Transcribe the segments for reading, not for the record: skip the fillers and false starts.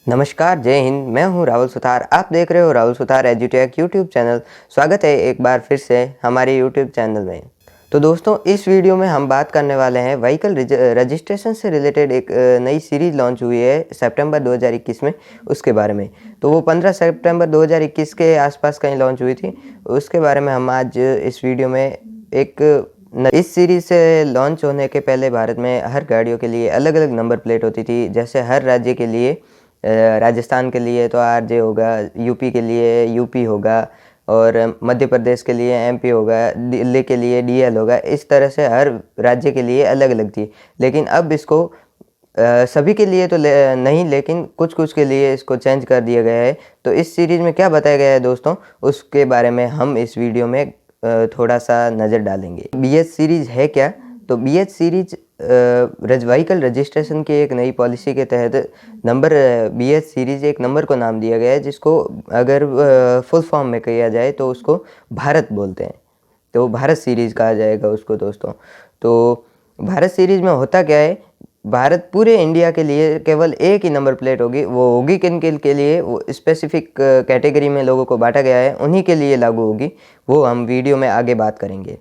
नमस्कार, जय हिंद। मैं हूं राहुल सुथार। आप देख रहे हो राहुल सुथार एजुटेक यूट्यूब चैनल। स्वागत है एक बार फिर से हमारे यूट्यूब चैनल में। तो दोस्तों, इस वीडियो में हम बात करने वाले हैं व्हीकल रजिस्ट्रेशन से रिलेटेड एक नई सीरीज लॉन्च हुई है सितंबर 2021 में, उसके बारे में। तो वो 15 सितंबर 2021 के आसपास कहीं लॉन्च हुई थी। उसके बारे में हम आज इस वीडियो में इस सीरीज से लॉन्च होने के पहले भारत में हर गाड़ियों के लिए अलग अलग नंबर प्लेट होती थी। जैसे हर राज्य के लिए राजस्थान के लिए तो आरजे होगा, यूपी के लिए यूपी होगा, और मध्य प्रदेश के लिए एमपी होगा, दिल्ली के लिए डीएल होगा। इस तरह से हर राज्य के लिए अलग अलग थी। लेकिन अब इसको सभी के लिए तो नहीं, लेकिन कुछ कुछ के लिए इसको चेंज कर दिया गया है। तो इस सीरीज़ में क्या बताया गया है दोस्तों, उसके बारे में हम इस वीडियो में थोड़ा सा नज़र डालेंगे। बीएच सीरीज़ है क्या? तो बीएच सीरीज व्हीकल रजिस्ट्रेशन की एक नई पॉलिसी के तहत नंबर बीएच सीरीज एक नंबर को नाम दिया गया है, जिसको अगर फुल फॉर्म में किया जाए तो उसको भारत बोलते हैं। तो भारत सीरीज कहा जाएगा उसको दोस्तों। तो भारत सीरीज में होता क्या है, भारत पूरे इंडिया के लिए केवल एक ही नंबर प्लेट होगी। वो होगी किन किन के लिए, वो स्पेसिफिक कैटेगरी में लोगों को बांटा गया है, उन्हीं के लिए लागू होगी। वो हम वीडियो में आगे बात करेंगे।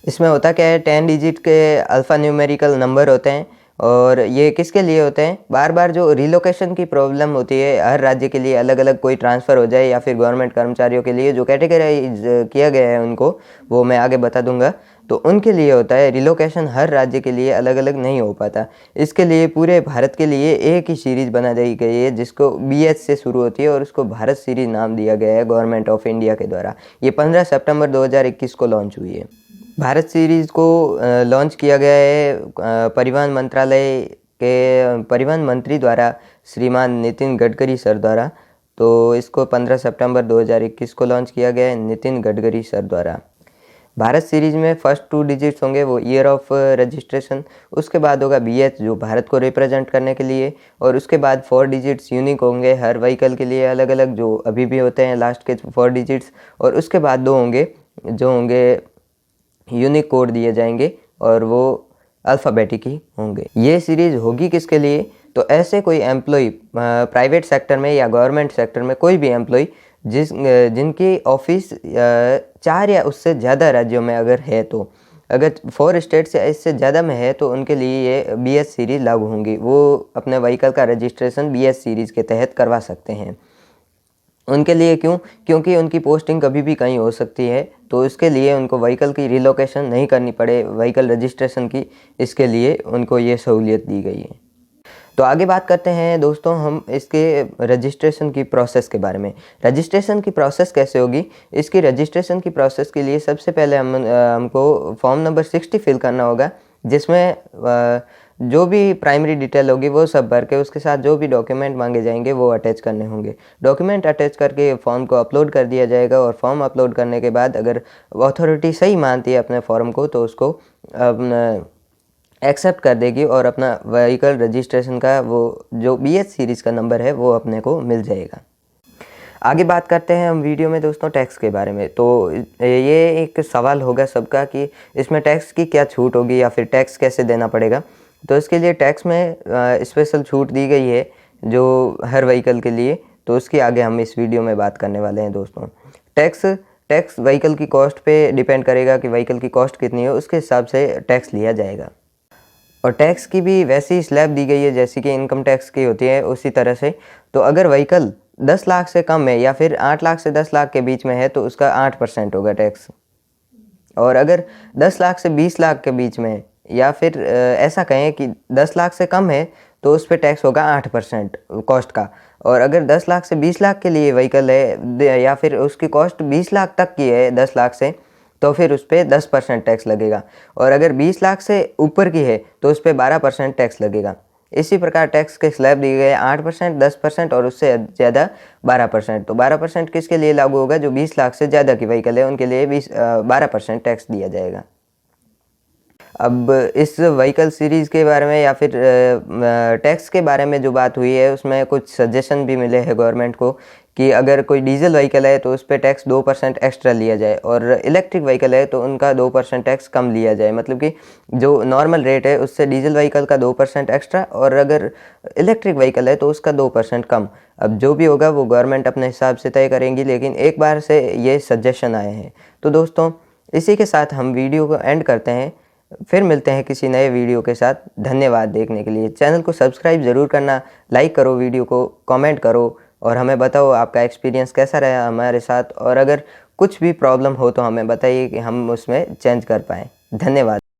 इसमें होता क्या है, 10 डिजिट के अल्फ़ा न्यूमेरिकल नंबर होते हैं। और ये किसके लिए होते हैं? बार बार जो रिलोकेशन की प्रॉब्लम होती है, हर राज्य के लिए अलग अलग कोई ट्रांसफ़र हो जाए, या फिर गवर्नमेंट कर्मचारियों के लिए जो कैटेगराइज किया गया है उनको, वो मैं आगे बता दूंगा। तो उनके लिए होता है रिलोकेशन, हर राज्य के लिए अलग अलग नहीं हो पाता। इसके लिए पूरे भारत के लिए एक ही सीरीज़ बना दी गई है, जिसको बीएच से शुरू होती है, और उसको भारत सीरीज़ नाम दिया गया है गवर्नमेंट ऑफ इंडिया के द्वारा। ये 15 सितंबर 2021 को लॉन्च हुई है। भारत सीरीज़ को लॉन्च किया गया है परिवहन मंत्रालय के परिवहन मंत्री द्वारा, श्रीमान नितिन गडकरी सर द्वारा। तो इसको 15 सितंबर 2021 को लॉन्च किया गया है नितिन गडकरी सर द्वारा। भारत सीरीज़ में फर्स्ट 2 डिजिट्स होंगे वो ईयर ऑफ रजिस्ट्रेशन, उसके बाद होगा बीएच जो भारत को रिप्रेजेंट करने के लिए, और उसके बाद 4 डिजिट्स यूनिक होंगे हर व्हीकल के लिए अलग अलग, जो अभी भी होते हैं लास्ट के 4 डिजिट्स। और उसके बाद 2 होंगे जो होंगे यूनिक कोड दिए जाएंगे, और वो अल्फ़ाबेटिक ही होंगे। ये सीरीज़ होगी किसके लिए? तो ऐसे कोई एम्प्लॉय प्राइवेट सेक्टर में या गवर्नमेंट सेक्टर में, कोई भी एम्प्लॉय जिनकी ऑफिस 4 या उससे ज़्यादा राज्यों में अगर है, तो अगर 4 स्टेट से इससे ज़्यादा में है, तो उनके लिए ये बीएच सीरीज़ लागू होंगी। वो अपने व्हीकल का रजिस्ट्रेशन बीएच सीरीज़ के तहत करवा सकते हैं। उनके लिए क्यों? क्योंकि उनकी पोस्टिंग कभी भी कहीं हो सकती है, तो इसके लिए उनको व्हीकल की रिलोकेशन नहीं करनी पड़े व्हीकल रजिस्ट्रेशन की, इसके लिए उनको ये सहूलियत दी गई है। तो आगे बात करते हैं दोस्तों हम इसके रजिस्ट्रेशन की प्रोसेस के बारे में। रजिस्ट्रेशन की प्रोसेस कैसे होगी? इसकी रजिस्ट्रेशन की प्रोसेस के लिए सबसे पहले हमको फॉर्म नंबर 60 फिल करना होगा, जिसमें जो भी प्राइमरी डिटेल होगी वो सब भर के, उसके साथ जो भी डॉक्यूमेंट मांगे जाएंगे वो अटैच करने होंगे। डॉक्यूमेंट अटैच करके फॉर्म को अपलोड कर दिया जाएगा, और फॉर्म अपलोड करने के बाद अगर अथॉरिटी सही मानती है अपने फॉर्म को, तो उसको एक्सेप्ट कर देगी, और अपना व्हीकल रजिस्ट्रेशन का वो जो बीएच सीरीज़ का नंबर है वो अपने को मिल जाएगा। आगे बात करते हैं हम वीडियो में दोस्तों टैक्स के बारे में। तो ये एक सवाल होगा सबका कि इसमें टैक्स की क्या छूट होगी, या फिर टैक्स कैसे देना पड़ेगा। तो इसके लिए टैक्स में स्पेशल छूट दी गई है जो हर व्हीकल के लिए। तो उसकी आगे हम इस वीडियो में बात करने वाले हैं दोस्तों। टैक्स व्हीकल की कॉस्ट पे डिपेंड करेगा कि व्हीकल की कॉस्ट कितनी है, उसके हिसाब से टैक्स लिया जाएगा। और टैक्स की भी वैसी स्लैब दी गई है जैसी कि इनकम टैक्स की होती है, उसी तरह से। तो अगर व्हीकल 10 लाख से कम है, या फिर 8 लाख से 10 लाख के बीच में है, तो उसका 8% होगा टैक्स। और अगर 10 लाख से 20 लाख के बीच में, या फिर ऐसा कहें कि 10 लाख से कम है, तो उस पर टैक्स होगा 8% कॉस्ट का। और अगर 10 लाख से 20 लाख के लिए व्हीकल है, या फिर उसकी कॉस्ट 20 लाख तक की है 10 लाख से, तो फिर उस पर 10% टैक्स लगेगा। और अगर 20 लाख से ऊपर की है, तो उस पर 12% टैक्स लगेगा। इसी प्रकार टैक्स के स्लैब दिए गए 8%, 10% और उससे ज़्यादा 12%। तो 12% किसके लिए लागू होगा? जो 20 लाख से ज़्यादा की व्हीकल है उनके लिए 12% टैक्स दिया जाएगा। अब इस व्हीकल सीरीज़ के बारे में या फिर टैक्स के बारे में जो बात हुई है उसमें कुछ सजेशन भी मिले हैं गवर्नमेंट को कि अगर कोई डीजल व्हीकल है तो उस पर टैक्स 2% एक्स्ट्रा लिया जाए और इलेक्ट्रिक व्हीकल है तो उनका 2% टैक्स कम लिया जाए। मतलब कि जो नॉर्मल रेट है उससे डीजल व्हीकल का 2% एक्स्ट्रा और अगर इलेक्ट्रिक व्हीकल है तो उसका 2% कम। अब जो भी होगा वो गवर्नमेंट अपने हिसाब से तय करेंगी, लेकिन एक बार से ये सजेशन आए हैं। तो दोस्तों इसी के साथ हम वीडियो को एंड करते हैं, फिर मिलते हैं किसी नए वीडियो के साथ। धन्यवाद देखने के लिए। चैनल को सब्सक्राइब ज़रूर करना, लाइक करो वीडियो को, कमेंट करो और हमें बताओ आपका एक्सपीरियंस कैसा रहा हमारे साथ, और अगर कुछ भी प्रॉब्लम हो तो हमें बताइए कि हम उसमें चेंज कर पाएँ। धन्यवाद।